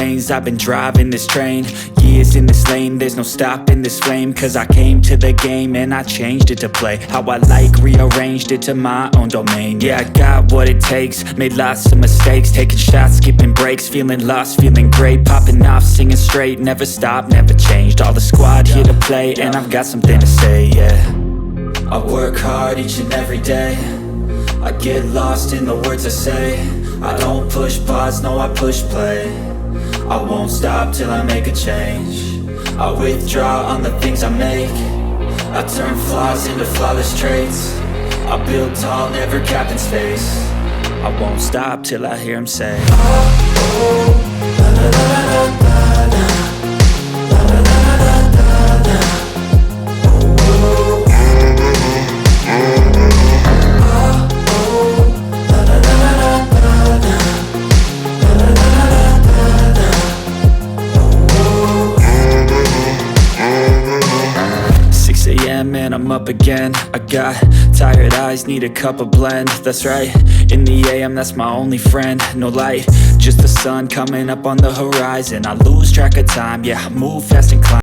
veins, I've been driving this train. Years in this lane, there's no stopping this flame. Cause I came to the game and I changed it to play how I like, rearranged it to my own domain. Yeah, I got what it takes, made lots of mistakes, taking shots, skipping breaks, feeling lost, feeling great, popping off, singing straight, never stopped, never changed. All the squad here to play, and I've got something to say, yeah. I work hard each and every day, I get lost in the words I say. I don't push pause, no, I push play. I won't stop till I make a change. I withdraw on the things I make. I turn flaws into flawless traits. I build tall, never capped in space. I won't stop till I hear him say, oh, la la la la la la, la la la la la la, oh, oh. Man, I'm up again. I got tired eyes, need a cup of blend. That's right, in the AM, that's my only friend. No light, just the sun coming up on the horizon. I lose track of time, yeah, I move fast and climb.